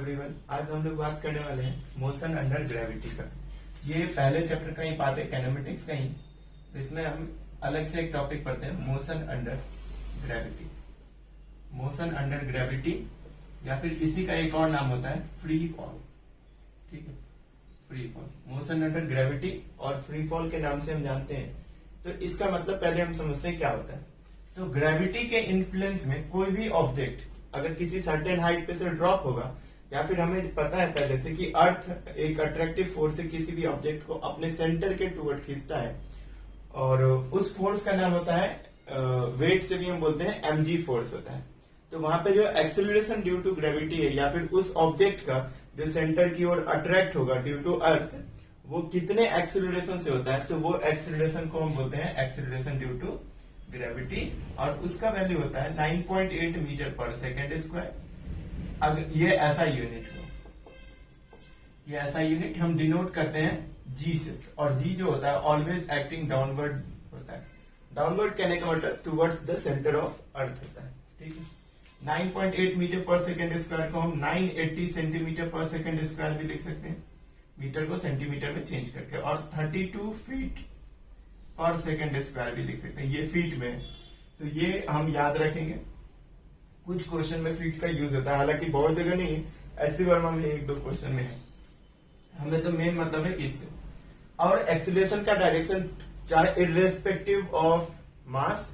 Everyone, आज हम लोग बात करने वाले हैं मोशन अंडर ग्रेविटी का। ये पहले चैप्टर का ही पार्ट है, काइनेमेटिक्स का ही। तो इसमें हम अलग से एक टॉपिक पढ़ते हैं, motion under gravity. Motion under gravity या फिर इसी का एक और नाम होता है फ्री फॉल। ठीक है, free fall, motion under gravity और फ्री फॉल के नाम से हम जानते हैं। तो इसका मतलब पहले हम समझते हैं क्या होता है। तो ग्रेविटी के इन्फ्लुएंस में कोई भी ऑब्जेक्ट अगर किसी सर्टेन हाइट पे से ड्रॉप होगा, या फिर हमें पता है पहले से कि अर्थ एक अट्रैक्टिव फोर्स से किसी भी ऑब्जेक्ट को अपने सेंटर के टूवर्ड खींचता है, और उस फोर्स का नाम होता है वेट से भी हम बोलते हैं mg फोर्स होता है। तो वहां पे जो एक्सेलरेशन ड्यू टू ग्रेविटी है, या फिर उस ऑब्जेक्ट का जो सेंटर की ओर अट्रैक्ट होगा ड्यू टू अर्थ, वो कितने एक्सेलरेशन से होता है, तो वो एक्सेलरेशन को हम बोलते हैं एक्सेलरेशन ड्यू टू ग्रेविटी, और उसका वैल्यू होता है 9.8 मीटर पर सेकेंड स्क्वायर। अगर ये ऐसा यूनिट हो, ये ऐसा यूनिट हम डिनोट करते हैं जी से, और जी जो होता है ऑलवेज एक्टिंग डाउनवर्ड होता है। डाउनवर्ड कहने का मतलब towards the centre of earth होता है। ठीक है, 9.8 मीटर पर सेकेंड स्क्वायर को हम 980 सेंटीमीटर पर सेकेंड स्क्वायर भी लिख सकते हैं, मीटर को सेंटीमीटर में चेंज करके, और 32 फीट पर सेकेंड स्क्वायर भी लिख सकते हैं, ये फीट में। तो ये हम याद रखेंगे, कुछ क्वेश्चन में फीट का यूज होता है, हालांकि बहुत जगह नहीं, ऐसी वर्मा में एक दो क्वेश्चन में है। हमें तो मेन मतलब है इससे। और एक्सीलरेशन का डायरेक्शन चाहे इररेस्पेक्टिव ऑफ मास,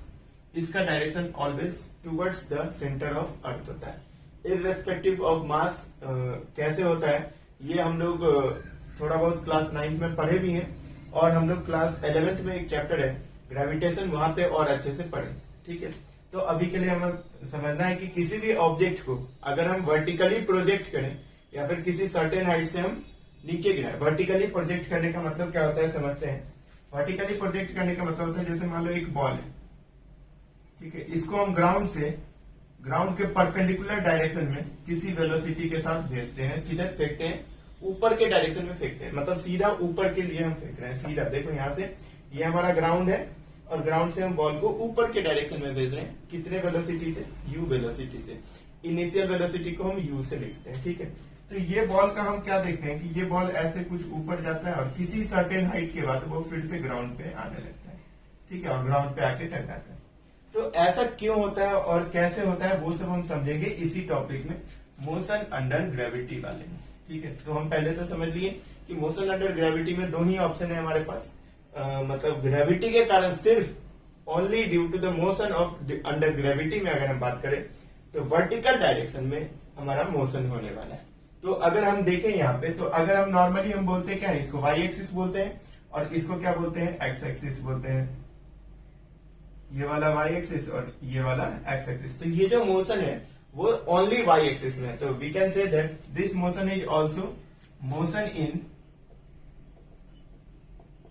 इसका direction always towards the centre of earth होता है। इररेस्पेक्टिव ऑफ मास कैसे होता है, ये हम लोग थोड़ा बहुत क्लास 9th में पढ़े भी हैं, और हम लोग क्लास 11th में एक चैप्टर है ग्रेविटेशन, वहां पे और अच्छे से पढ़े। ठीक है, तो अभी के लिए हमें समझना है कि किसी भी ऑब्जेक्ट को अगर हम वर्टिकली प्रोजेक्ट करें, या फिर किसी सर्टेन हाइट से हम नीचे गिराएं। वर्टिकली प्रोजेक्ट करने का मतलब क्या होता है समझते हैं। वर्टिकली प्रोजेक्ट करने का मतलब होता है, जैसे मान लो एक बॉल है, ठीक है, इसको हम ग्राउंड के परपेंडिकुलर डायरेक्शन में किसी वेलोसिटी के साथ भेजते हैं। किधर फेंकते हैं, ऊपर के डायरेक्शन में फेंकते हैं, मतलब सीधा ऊपर के लिए हम फेंक रहे हैं। सीधा देखो यहाँ से, ये हमारा ग्राउंड है, और ग्राउंड से हम बॉल को ऊपर के डायरेक्शन में भेज रहे हैं। कितने वेलोसिटी से, u वेलोसिटी से। इनिशियल वेलोसिटी को हम u से लिखते हैं। ठीक है, तो ये बॉल का हम क्या देखते हैं कि ये बॉल ऐसे कुछ ऊपर जाता है, और किसी सर्टेन हाइट के बाद वो फिर से ग्राउंड पे आने लगता है। ठीक है, और ग्राउंड पे आके टकराता है। तो ऐसा क्यों होता है और कैसे होता है, वो सब हम समझेंगे इसी टॉपिक में, मोशन अंडर ग्रेविटी वाले में। ठीक है, तो हम पहले तो समझ लिए कि मोशन अंडर ग्रेविटी में दो ही ऑप्शन है हमारे पास। मतलब ग्रेविटी के कारण, सिर्फ only due to the motion of under gravity में अगर हम बात करें, तो वर्टिकल डायरेक्शन में हमारा मोशन होने वाला है। तो अगर हम देखें यहाँ पे, तो अगर हम नॉर्मली हम बोलते हैं क्या है, इसको वाई एक्सिस बोलते हैं, और इसको क्या बोलते हैं, एक्स एक्सिस बोलते हैं। ये वाला वाई एक्सिस और ये वाला एक्स एक्सिस। तो ये जो मोशन है वो ओनली वाई एक्सिस में है। तो we can say that this motion is also motion in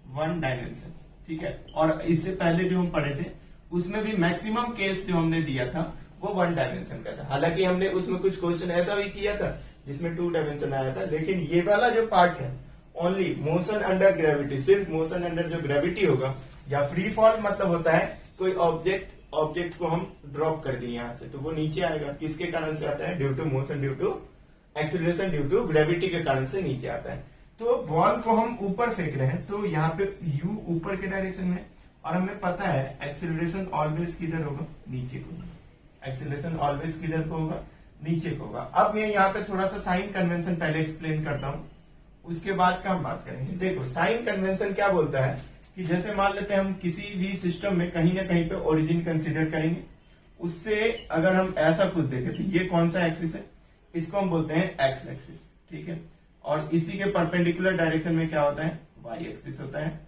one dimension. ठीक है, और इससे पहले जो हम पढ़े थे उसमें भी मैक्सिमम केस जो हमने दिया था वो वन डायमेंशन का था। हालांकि हमने उसमें कुछ क्वेश्चन ऐसा भी किया था जिसमें 2 डायमेंशन आया था, लेकिन ये वाला जो पार्ट है ओनली मोशन अंडर ग्रेविटी, सिर्फ मोशन अंडर जो ग्रेविटी होगा, या फ्री फॉल मतलब होता है कोई ऑब्जेक्ट को हम ड्रॉप कर दिए यहाँ से, तो वो नीचे आएगा। किसके कारण से आता है, due to motion due to acceleration due to gravity के कारण से नीचे आता है। तो बॉल को हम ऊपर फेंक रहे हैं, तो यहाँ पे u ऊपर के डायरेक्शन में, और हमें पता है एक्सीलरेशन ऑलवेज किधर होगा, नीचे को। एक्सीलरेशन ऑलवेज किधर को होगा, नीचे को होगा। अब मैं यहाँ पे थोड़ा सा साइन कन्वेंशन पहले एक्सप्लेन करता हूँ, उसके बाद का हम बात करेंगे। देखो, साइन कन्वेंशन क्या बोलता है कि जैसे मान लेते हैं हम किसी भी सिस्टम में कहीं ना कहीं पे ओरिजिन कंसीडर करेंगे, उससे अगर हम ऐसा कुछ देखें, तो ये कौन सा एक्सिस है, इसको हम बोलते हैं एक्स एक्सिस। ठीक है, और इसी के परपेंडिकुलर डायरेक्शन में क्या होता है, वाई एक्सिस होता है।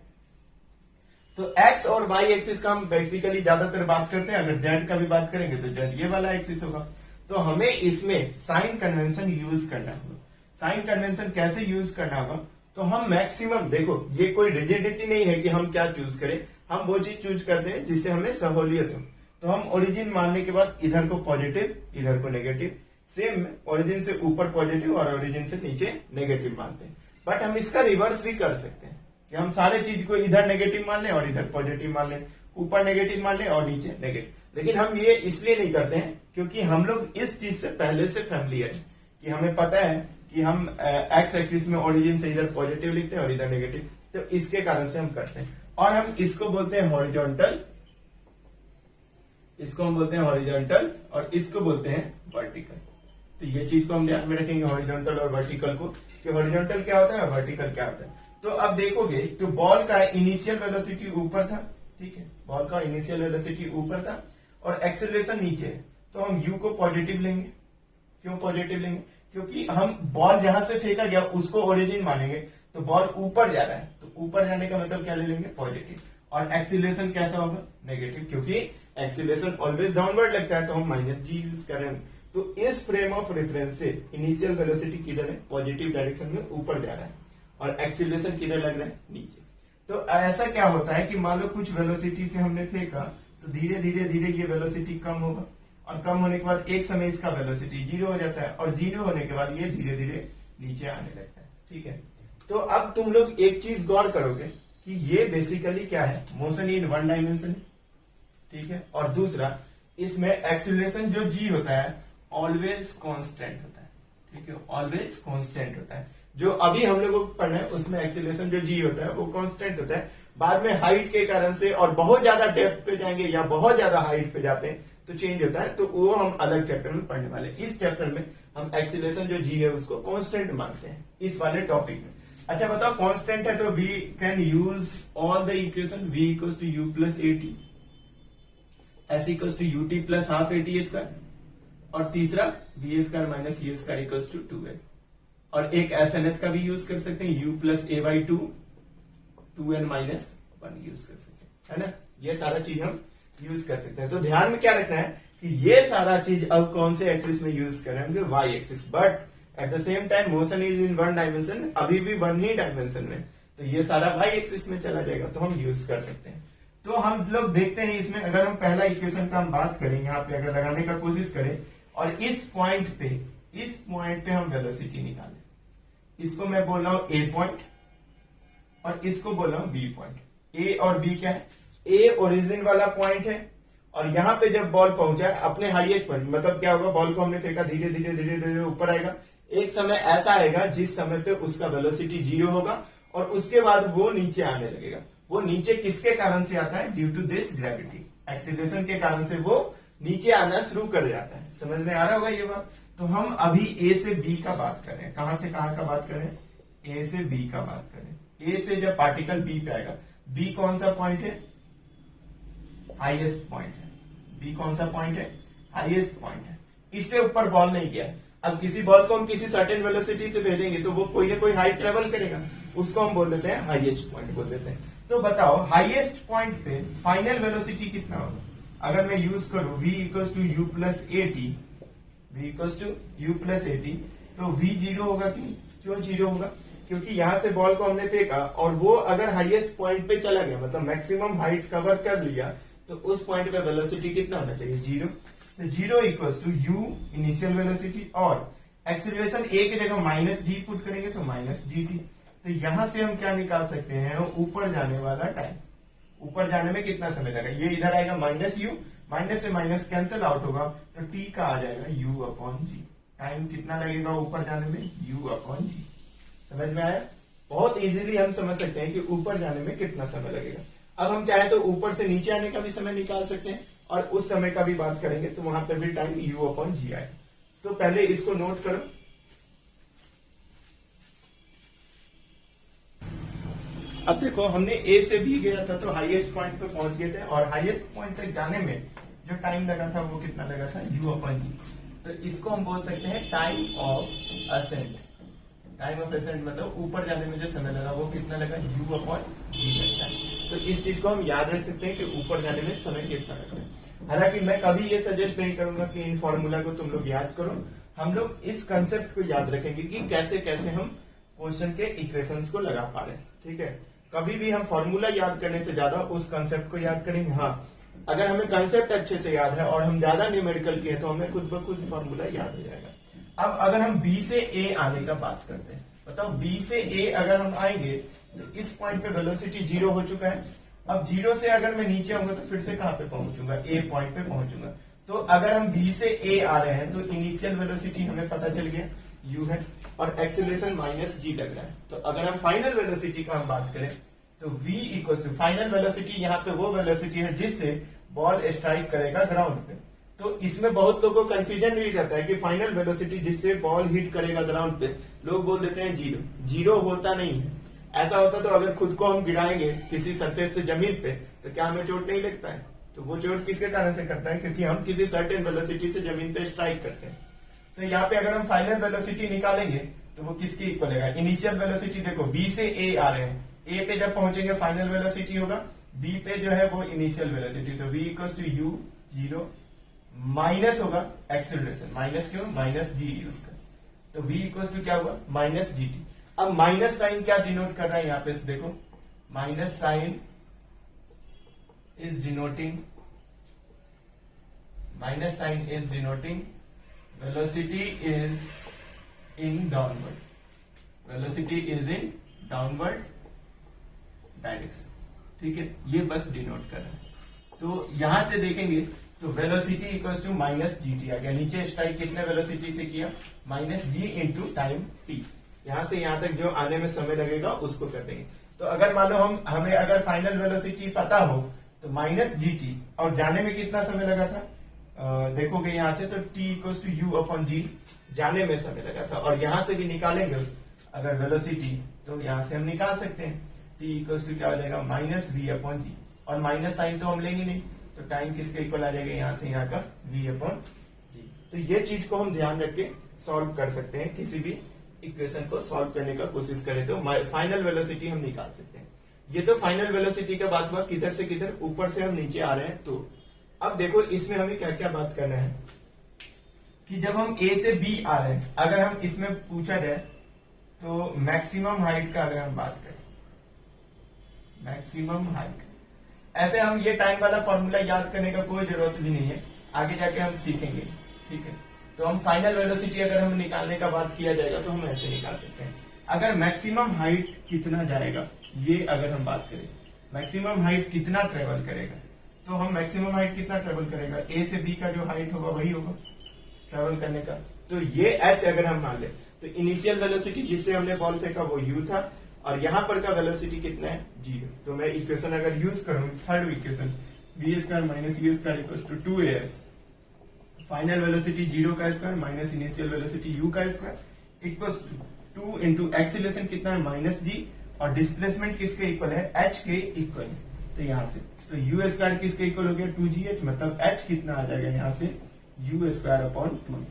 तो एक्स और वाई एक्सिस का हम बेसिकली ज्यादातर बात करते हैं। अगर जेड का भी बात करेंगे तो जेड ये वाला एक्सिस होगा। तो हमें इसमें साइन कन्वेंशन यूज करना होगा। साइन कन्वेंशन कैसे यूज करना होगा, तो हम मैक्सिमम, देखो ये कोई रिजिडिटी नहीं है कि हम क्या चूज करें, हम वो चीज चूज करते हैं जिससे हमें सहूलियत हो। तो हम ओरिजिन मानने के बाद इधर को पॉजिटिव, इधर को नेगेटिव, सेम ओरिजिन से ऊपर पॉजिटिव और ओरिजिन से नीचे नेगेटिव मानते हैं। बट हम इसका रिवर्स भी कर सकते हैं कि हम सारे चीज को इधर नेगेटिव मान लें और इधर पॉजिटिव मान लें, ऊपर नेगेटिव मान लें और नीचे नेगेटिव। लेकिन हम ये इसलिए नहीं करते हैं क्योंकि हम लोग इस चीज से पहले से फैमिलियर है कि हमें पता है कि हम एक्स एक्सिस में ओरिजिन से इधर पॉजिटिव लिखते हैं और इधर नेगेटिव, तो इसके कारण से हम करते हैं। और हम इसको बोलते हैं हॉरिजॉन्टल, इसको हम बोलते हैं हॉरिजॉन्टल और इसको बोलते हैं वर्टिकल। तो ये चीज को हम ध्यान में रखेंगे, हॉरिजॉन्टल और वर्टिकल को, कि हॉरिजॉन्टल क्या होता है, वर्टिकल क्या होता है। तो अब देखोगे तो बॉल का इनिशियल वेलोसिटी ऊपर था, ठीक है, बॉल का इनिशियल वेलोसिटी ऊपर था और एक्सेलरेशन नीचे है, तो हम u को पॉजिटिव लेंगे। क्यों पॉजिटिव लेंगे? क्योंकि हम बॉल जहां से फेंका गया उसको ओरिजिन मानेंगे, तो बॉल ऊपर जा रहा है, तो ऊपर जाने का मतलब क्या ले लेंगे, पॉजिटिव। और एक्सीलरेशन कैसा होगा, नेगेटिव, क्योंकि एक्सीलरेशन ऑलवेज डाउनवर्ड लगता है, तो हम माइनस जी यूज करेंगे। तो इस फ्रेम ऑफ रेफरेंस से इनिशियल वेलोसिटी किधर है, पॉजिटिव डायरेक्शन में ऊपर जा रहा है और एक्सीलरेशन किधर लग रहा है, नीचे। तो ऐसा क्या होता है कि मान लो कुछ वेलोसिटी से हमने फेंका, तो धीरे धीरे धीरे ये वेलोसिटी कम होगा और कम होने के बाद एक समय इसका वेलोसिटी जीरो हो जाता है और जीरो होने के बाद ये धीरे धीरे नीचे आने लगता है, ठीक है। तो अब तुम लोग एक चीज गौर करोगे कि ये बेसिकली क्या है, मोशन इन वन डायमेंशन, ठीक है। और दूसरा, इसमें एक्सीलरेशन जो जी होता है ऑलवेज कांस्टेंट होता है, ठीक है, ऑलवेज कांस्टेंट होता है। जो अभी हम लोगों को पढ़ना है उसमें एक्सीलरेशन जो जी होता है वो कांस्टेंट होता है। बाद में हाइट के कारण से और बहुत ज्यादा डेप्थ पे जाएंगे या बहुत ज्यादा हाइट पे जाते हैं तो चेंज होता है, तो वो हम अलग चैप्टर में पढ़ने वाले। इस चैप्टर में हम एक्सीलरेशन जो जी है उसको कांस्टेंट मानते हैं इस वाले टॉपिक में। अच्छा बताओ, कांस्टेंट है तो we can use all the equation, v equals to u plus A T, s equals to U T plus half A T square, और तीसरा V square minus E square equals to 2s, और एक एसएनएथ का भी use कर सकते हैं, u plus A by 2n minus 1 use कर सकते हैं, है ना। ये सारा चीज हम यूज कर सकते हैं। तो ध्यान में क्या रखना है कि ये सारा चीज अब कौन से एक्सिस में यूज करेंगे, Y axis, but at the same time motion is in one dimension, अभी भी वन ही डायमेंशन में, तो ये सारा वाई एक्सिस में चला जाएगा, तो हम यूज कर सकते हैं। तो हम लोग देखते हैं इसमें, अगर हम पहला इक्वेशन का हम बात करें, यहाँ पे अगर लगाने का कोशिश करें और इस पॉइंट पे हम वेलोसिटी निकालें, इसको मैं बोल रहा हूं ए पॉइंट और इसको बोल रहा हूं बी पॉइंट। ए और बी क्या है, ए ओरिजिन वाला पॉइंट है और यहां पे जब बॉल पहुंचा है अपने हाईएस्ट पॉइंट, मतलब क्या होगा, बॉल को हमने फेंका, धीरे धीरे धीरे धीरे ऊपर आएगा, एक समय ऐसा आएगा जिस समय पे उसका वेलोसिटी जीरो होगा और उसके बाद वो नीचे आने लगेगा। वो नीचे किसके कारण से आता है, due to this gravity, acceleration के कारण से वो नीचे आना शुरू कर जाता है। समझ में आ रहा होगा ये बात। तो हम अभी ए से बी का बात करें, कहां से कहां का बात करें, ए से बी का बात करें। ए से जब पार्टिकल बी पे आएगा, बी कौन सा पॉइंट है, हाईएस्ट पॉइंट है, बी कौन सा पॉइंट है, हाईएस्ट पॉइंट है, इससे ऊपर बॉल नहीं गया। अब किसी बॉल को हम किसी सर्टेन वेलोसिटी से भेजेंगे तो वो कोई ना कोई हाइट ट्रेवल करेगा, उसको हम बोल देते हैं हाईएस्ट पॉइंट बोल देते हैं। तो बताओ हाईएस्ट पॉइंट पे फाइनल वेलोसिटी कितना होगा, अगर मैं यूज करूं v equals to U plus A T, v equals to U plus A T, तो v जीरो होगा कि नहीं, क्यों जीरो होगा, क्योंकि यहां से बॉल को हमने फेंका और वो अगर हाईएस्ट पॉइंट पे चला गया, मतलब मैक्सिमम हाइट कवर कर लिया, तो उस पॉइंट पे वेलोसिटी कितना होना चाहिए, जीरो। तो zero equals to U initial velocity और एक्सीलरेशन ए की जगह माइनस डी पुट करेंगे तो माइनस डी टी। तो यहां से हम क्या निकाल सकते हैं, ऊपर जाने वाला टाइम, ऊपर जाने में कितना समय लगेगा, ये इधर आएगा माइनस यू, माइनस से माइनस कैंसिल आउट होगा तो टी का आ जाएगा यू अपॉन जी। टाइम कितना लगेगा ऊपर जाने में, यू अपॉन जी। समझ में आया, बहुत इजीली हम समझ सकते हैं कि ऊपर जाने में कितना समय लगेगा। अब हम चाहे तो ऊपर से नीचे आने का भी समय निकाल सकते हैं और उस समय का भी बात करेंगे तो वहां पर भी टाइम यू अपॉन जी आएगा। तो पहले इसको नोट करो, अब देखो हमने ए से बी गया था तो हाईएस्ट पॉइंट पे पहुंच गए थे और हाईएस्ट पॉइंट तक जाने में जो टाइम लगा था वो कितना लगा था, यू अपॉन जी। तो इसको हम बोल सकते हैं time of ascent. Time of ascent मतलब ऊपर जाने में जो समय लगा वो कितना लगा, यू अपॉन जी लगता है। तो इस चीज को हम याद रख सकते हैं कि ऊपर जाने में समय कितना लगता है। हालांकि मैं कभी ये सजेस्ट नहीं करूंगा कि इन फॉर्मूला को तुम लोग याद करो, हम लोग इस कंसेप्ट को याद रखेंगे कि कैसे कैसे हम क्वेश्चन के इक्वेशंस को लगा पा रहे हैं, ठीक है। कभी भी हम फॉर्मूला याद करने से ज्यादा उस कंसेप्ट को याद करेंगे। हाँ, अगर हमें कंसेप्ट अच्छे से याद है और हम ज्यादा न्यूमेरिकल किए तो हमें खुद ब खुद फॉर्मूला याद हो जाएगा। अब अगर हम बी से ए आने का बात करते हैं, बताओ बी से ए अगर हम आएंगे तो इस पॉइंट पे वेलोसिटी जीरो हो चुका है। अब जीरो से अगर मैं नीचे आऊंगा तो फिर से कहां पे पहुंचूंगा, ए पॉइंट पे पहुंचूंगा। तो अगर हम बी से ए आ रहे हैं तो इनिशियल वेलोसिटी हमें पता चल गया यू है और एक्सेलरेशन माइनस जी लग रहा है। तो अगर हम फाइनल वेलोसिटी का हम बात करें तो v equal to final velocity, यहाँ पे वो वेलोसिटी है जिससे बॉल स्ट्राइक करेगा ग्राउंड पे। तो इसमें बहुत लोगों को कंफ्यूजन भी जाता है कि फाइनल वेलोसिटी जिससे बॉल हिट करेगा ग्राउंड पे, लोग बोल देते हैं जीरो। जीरो होता नहीं है। ऐसा होता तो अगर खुद को हम गिराएंगे किसी सरफेस से जमीन पे तो क्या हमें चोट नहीं लगता है? तो वो चोट किसके कारण से करता है? क्योंकि हम किसी सर्टेन वेलोसिटी से जमीन पे स्ट्राइक करते हैं। तो यहाँ पे अगर हम फाइनल वेलोसिटी निकालेंगे तो वो किसकी इक्वल है? इनिशियल वेलोसिटी देखो बी से ए आ रहे हैं, ए पे जब पहुंचेंगे फाइनल वेलोसिटी होगा, बी पे जो है वो इनिशियल वेलोसिटी। तो v equal to U zero minus होगा एक्सेलरेशन, माइनस क्यों? माइनस जी यूज कर। तो v इक्वल टू क्या हुआ? Minus G T. अब माइनस साइन क्या डिनोट कर रहा है यहाँ पे देखो, minus sign is denoting, minus sign is denoting velocity is in downward, velocity is in downward direction. ठीक है, ये बस डिनोट कर रहा है। तो यहां से देखेंगे तो velocity equal to minus G T आ गया। नीचे स्ट्राइक कितने वेलोसिटी से किया? Minus G into time T. यहां से यहां तक जो आने में समय लगेगा उसको कर देंगे। तो अगर मान लो हमें अगर फाइनल वेलोसिटी पता हो तो माइनस जी टी, और जाने में कितना समय लगा था देखोगे यहां से तो T equal to U upon G, जाने में समय लगा था। और यहां से भी निकालेंगे अगर वेलोसिटी तो यहां से हम निकाल सकते हैं टी इक्वल टू क्या हो जाएगा? माइनस वी अपॉन जी। और माइनस साइन तो हम लेंगे नहीं, तो टाइम किसके इक्वल आ जाएगा? यहाँ से यहाँ का v अपॉन जी। तो ये चीज को हम ध्यान रख के सॉल्व कर सकते हैं। किसी भी इक्वेशन को सॉल्व करने का कोशिश करें तो फाइनल वेलोसिटी हम निकाल सकते हैं। ये तो फाइनल वेलोसिटी का बात हुआ, किधर से किधर? ऊपर से हम नीचे आ रहे हैं। तो अब देखो इसमें हमें क्या क्या बात करना है कि जब हम a से b आ रहे हैं, अगर हम इसमें पूछा जाए तो मैक्सिमम हाइट का अगर हम बात करें, मैक्सिमम हाइट, ऐसे हम ये टाइम वाला फॉर्मूला याद करने का कोई जरूरत भी नहीं है, आगे जाके हम सीखेंगे। ठीक है, तो हम फाइनल वेलोसिटी अगर हम निकालने का बात किया जाएगा तो हम ऐसे निकाल सकते हैं। अगर मैक्सिमम हाइट कितना जाएगा, ये अगर हम बात करें मैक्सिमम हाइट कितना ट्रेवल करेगा, तो हम मैक्सिमम हाइट कितना ट्रेवल करेगा? ए से बी का जो हाइट होगा वही होगा ट्रेवल करने का। तो ये एच अगर हम मान ले तो इनिशियल वेलोसिटी जिससे हमने बॉल फेंका वो यू था, और यहां पर का वेलोसिटी कितना है? जीरो। तो मैं इक्वेशन अगर यूज करूं, third equation V square minus U square equal to two A S, final velocity zero का square minus initial velocity U का square equal to two into acceleration कितना है? माइनस जी, और डिस्प्लेसमेंट किसके इक्वल है? H के equal. तो यहां से तो यू स्क्वायर किसके इक्वल हो गया? टू जी एच, मतलब एच कितना आ जाएगा यहाँ से? You square upon two.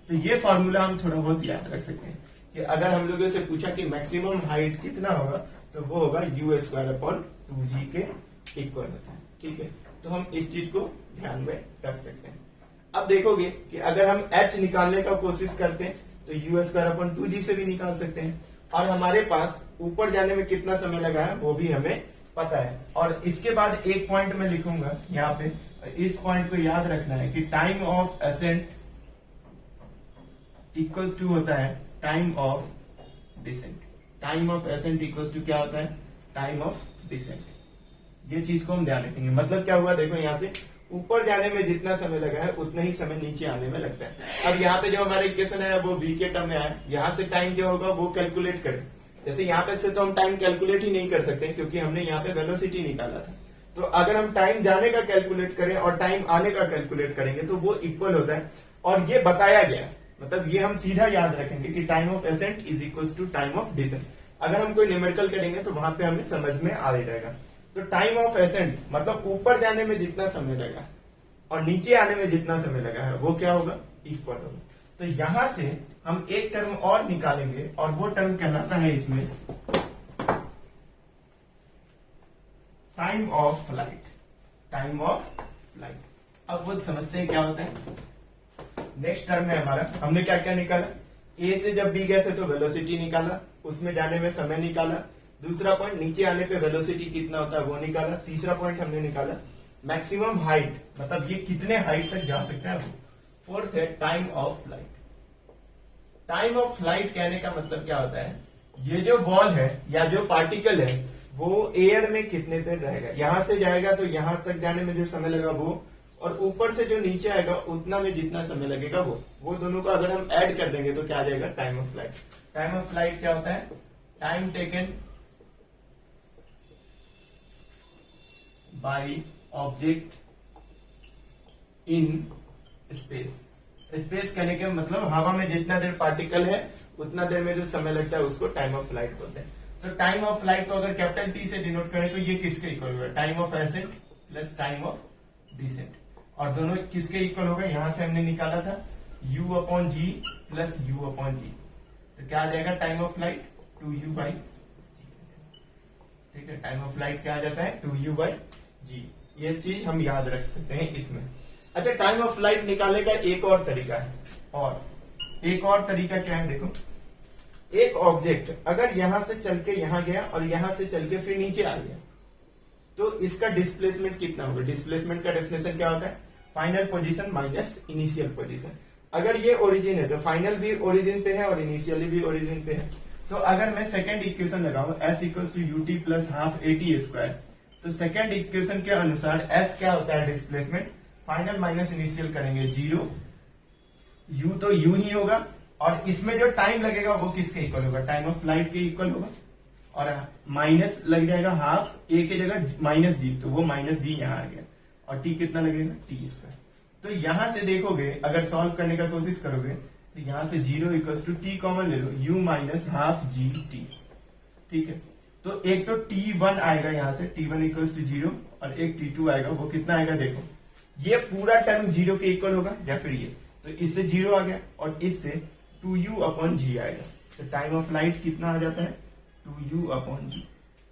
तो ये फॉर्मूला हम थोड़ा बहुत याद रख सकते हैं कि अगर हम लोगों से पूछा कि मैक्सिमम हाइट कितना होगा तो वो होगा यू स्क्वायर अपॉन टू जी के इक्वल होता है। ठीक है, तो हम इस चीज को ध्यान में रख सकते हैं। अब देखोगे कि अगर हम h निकालने का कोशिश करते हैं तो यू स्क्वायर अपॉन टू जी से भी निकाल सकते हैं, और हमारे पास ऊपर जाने में कितना समय लगा है वो भी हमें पता है। और इसके बाद एक पॉइंट में लिखूंगा यहाँ पे, इस पॉइंट को याद रखना है कि time of ascent equals to होता है time of descent. Time of ascent equals to क्या होता है? Time of descent. ये चीज को हम ध्यान रखेंगे। मतलब क्या हुआ, देखो यहाँ से ऊपर जाने में जितना समय लगा है उतना ही समय नीचे आने में लगता है। अब यहाँ पे जो हमारा इक्वेशन है वो v के टर्म में आया, यहाँ से टाइम जो होगा वो कैलकुलेट करें। जैसे यहाँ पे से तो हम टाइम कैलकुलेट ही नहीं कर सकते क्योंकि हमने यहाँ पे वेलोसिटी निकाला था। तो अगर हम टाइम जाने का कैलकुलेट करें और टाइम आने का कैलकुलेट करेंगे तो वो इक्वल होता है, और ये बताया गया, मतलब ये हम सीधा याद रखेंगे कि time of ascent is equal to time of descent. अगर हम कोई न्यूमेरिकल करेंगे तो वहां पे हमें समझ में आ जाएगा। तो टाइम ऑफ एसेंट मतलब ऊपर जाने में जितना समय लगा और नीचे आने में जितना समय लगा है वो क्या होगा? इक्वल होगा। तो यहां से हम एक टर्म और निकालेंगे और वो टर्म कहलाता है इसमें time of flight. Time of flight. अब वो समझते हैं क्या होता है। नेक्स्ट टर्म है हमारा, हमने क्या क्या निकाला? ए से जब बी गए थे तो वेलोसिटी निकाला, उसमें जाने में समय निकाला। दूसरा पॉइंट नीचे आने पे वेलोसिटी कितना होता है वो निकाला। तीसरा पॉइंट हमने निकाला मैक्सिमम हाइट, मतलब ये कितने हाइट तक जा सकता है वो। फोर्थ है time of flight. Time of flight कहने का मतलब क्या होता है, ये जो बॉल है या जो पार्टिकल है वो एयर में कितने देर रहेगा। यहां से जाएगा तो यहां तक जाने में जो समय लगा वो, और ऊपर से जो नीचे आएगा उतना में जितना समय लगेगा वो दोनों को अगर हम ऐड कर देंगे तो क्या आ जाएगा, time of flight. Time of flight क्या होता है, time taken by object in space. Space कहने के मतलब हवा में जितना देर पार्टिकल है उतना देर में जो समय लगता है उसको टाइम ऑफ फ्लाइट बोलते हैं। तो टाइम ऑफ फ्लाइट को अगर कैपिटल टी से डिनोट करें तो ये किसके इक्वल होगा, time of ascent plus time of descent, और दोनों किसके इक्वल होगा, यहां से हमने निकाला था u upon G plus u upon G, तो क्या आ जाएगा time of flight 2u by G. ठीक है, टाइम ऑफ फ्लाइट क्या आ जाता है 2u बाई जी। ये चीज हम याद रख सकते हैं इसमें। अच्छा, टाइम ऑफ फ्लाइट निकालने का एक और तरीका है, और एक और तरीका क्या है, देखो एक ऑब्जेक्ट अगर यहां से चल के यहां गया और यहां से चल के फिर नीचे आ गया तो इसका डिस्प्लेसमेंट कितना होगा। डिस्प्लेसमेंट का डेफिनेशन क्या होता है, final position minus initial position. अगर ये ओरिजिन है तो फाइनल भी ओरिजिन पे है और इनिशियली भी ओरिजिन पे है। तो अगर मैं सेकेंड इक्वेशन लगाऊं s equals to U T plus half A T square, तो सेकेंड इक्वेशन के अनुसार s क्या होता है डिस्प्लेसमेंट, फाइनल माइनस इनिशियल करेंगे 0, u तो u ही होगा, और इसमें जो टाइम लगेगा वो किसके इक्वल होगा, टाइम ऑफ फ्लाइट के इक्वल होगा, और माइनस लग जाएगा हाफ a की जगह माइनस डी, तो वो माइनस डी यहाँ आ गया, और t कितना लगेगा टी स्क्वायर। तो यहां से देखोगे अगर सॉल्व करने का कोशिश करोगे तो यहां से 0 इक्वल्स टू टी कॉमन ले लो, u minus half G T. ठीक है, तो एक तो t1 आएगा यहां से, t1 इक्वल्स टू 0, और एक t2 आएगा, वो कितना आएगा देखो, ये पूरा टर्म 0 के इक्वल होगा या फिर ये, तो इससे 0 आ गया और इससे 2u अपॉन जी आएगा, तो टाइम ऑफ फ्लाइट कितना आ जाता है 2u अपॉन जी।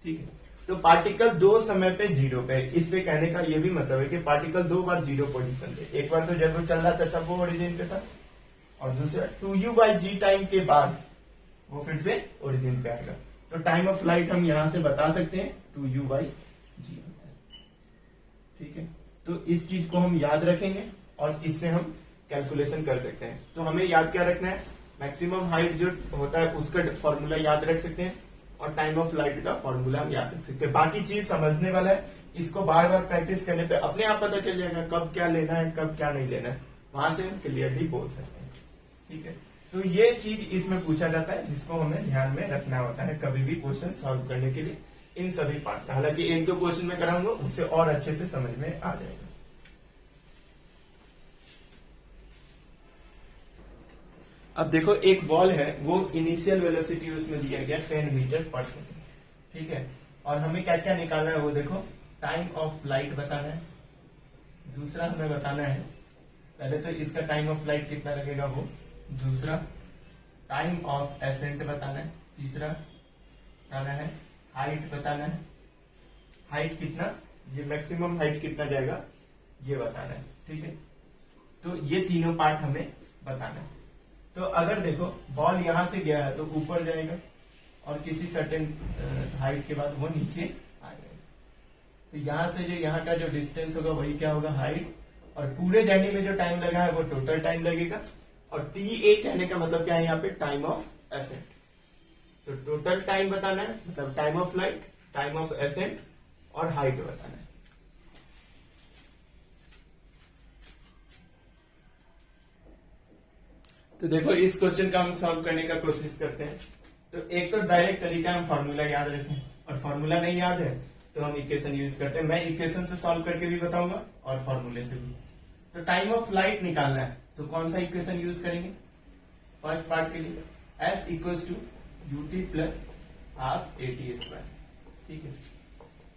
ठीक है, तो पार्टिकल दो समय पे 0 पे, इससे कहने का ये भी मतलब है कि पार्टिकल दो बार 0 पोजीशन पे, एक बार तो जब वो चल रहा था तब वो ओरिजिन पे था, और दूसरा 2u बाई जी टाइम के बाद वो फिर से ओरिजिन पे आएगा। तो टाइम ऑफ फ्लाइट हम यहां से बता सकते हैं 2u बाई जी होता है। ठीक है, तो इस चीज को हम याद रखेंगे और इससे हम कैलकुलेशन कर सकते हैं। तो हमें याद क्या रखना है, मैक्सिमम हाइट जो होता है उसका फॉर्मूला याद रख सकते हैं, और टाइम ऑफ फ्लाइट का फॉर्मूला हम याद रख सकते हैं। बाकी चीज समझने वाला है, इसको बार बार प्रैक्टिस करने पे अपने आप पता चल जाएगा कब क्या लेना है कब क्या नहीं लेना है, वहां से हम क्लियरली बोल सकते हैं। ठीक है, तो ये चीज इसमें पूछा जाता है जिसको हमें ध्यान में रखना होता है कभी भी क्वेश्चन सॉल्व करने के लिए, इन सभी पार्ट। हालांकि एक दो क्वेश्चन में कराऊंगा उससे और अच्छे से समझ में आ जाएगा। अब देखो एक बॉल है, वो इनिशियल वेलोसिटी उसमें दिया गया 10 मीटर पर सेकेंड। ठीक है, और हमें क्या क्या निकालना है वो देखो, टाइम ऑफ फ्लाइट बताना है, दूसरा हमें बताना है पहले तो इसका टाइम ऑफ फ्लाइट कितना लगेगा वो, दूसरा टाइम ऑफ एसेंट बताना है, तीसरा बताना है हाइट बताना है, हाइट कितना, ये मैक्सिमम हाइट कितना जाएगा ये बताना है। ठीक है, तो ये तीनों पार्ट हमें बताना है। तो अगर देखो बॉल यहां से गया है तो ऊपर जाएगा और किसी सर्टेन हाइट के बाद वो नीचे आ जाएगा, तो यहां से जो यहाँ का जो डिस्टेंस होगा वही क्या होगा हाइट, और पूरे जर्नी में जो टाइम लगा है वो टोटल टाइम लगेगा, और TA कहने का मतलब क्या है यहाँ पे टाइम ऑफ एसेंट। तो टोटल टाइम बताना है, मतलब time of flight, time of accent और हाइट बताना है। तो देखो इस क्वेश्चन का हम सॉल्व करने का कोशिश करते हैं। तो एक तो डायरेक्ट तरीका हम फॉर्मूला याद रखें, और फॉर्मूला नहीं याद है तो हम इक्वेशन यूज करते हैं। मैं इक्वेशन से सॉल्व करके भी बताऊंगा और फॉर्मूले से भी। तो टाइम ऑफ फ्लाइट निकालना है तो कौन सा इक्वेशन यूज करेंगे, फर्स्ट पार्ट के लिए s equals to U T plus half A T square. ठीक है,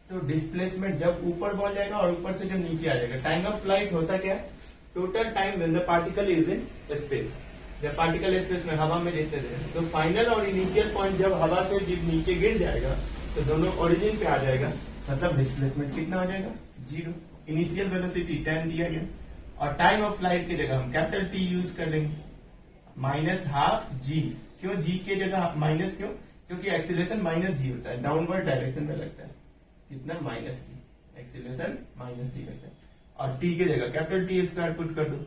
तो डिस्प्लेसमेंट जब ऊपर बॉल जाएगा और ऊपर से जब नीचे आ जाएगा। टाइम ऑफ फ्लाइट होता क्या है, total time when the particle is in space, जब पार्टिकल स्पेस में हवा में देते थे, तो फाइनल और इनिशियल पॉइंट जब हवा से जब नीचे गिर जाएगा तो दोनों ओरिजिन पे आ जाएगा, मतलब डिस्प्लेसमेंट कितना हो जाएगा 0। इनिशियल वेलोसिटी 10 दिया गया, और टाइम ऑफ फ्लाइट की जगह हम कैपिटल T यूज कर लेंगे, माइनस हाफ जी। क्यों जी के जगह माइनस, क्यों, क्योंकि एक्सीलरेशन माइनस जी होता है, डाउनवर्ड डायरेक्शन में लगता है, कितना minus D, acceleration minus D लगता है, और टी की जगह कैपिटल T स्क्वायर पुट कर दो,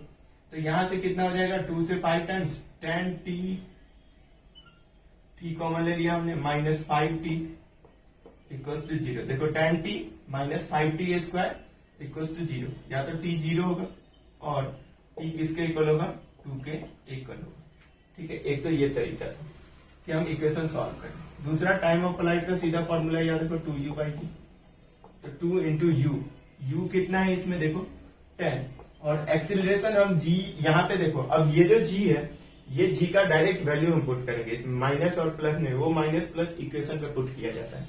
तो यहां से कितना हो जाएगा 2 से 5 टाइम्स 10T, T कॉमन ले लिया हमने, माइनस 5T इक्वल टू 0। देखो 10T minus 5T square equals to 0, या तो t 0 होगा और t किसके इक्वल होगा, 2 के इक्वल होगा। ठीक है, एक तो ये तरीका था कि हम इक्वेशन सॉल्व करें। दूसरा टाइम ऑफ फ्लाइट का सीधा फॉर्मूला याद रखो, 2u/t। तो 2 इंटू यू कितना है इसमें देखो 10, और एक्सीलरेशन हम g यहाँ पे देखो, अब ये जो g है ये g का डायरेक्ट वैल्यू हम पुट करेंगे, इसमें माइनस और प्लस नहीं, वो माइनस प्लस इक्वेशन पे पुट किया जाता है।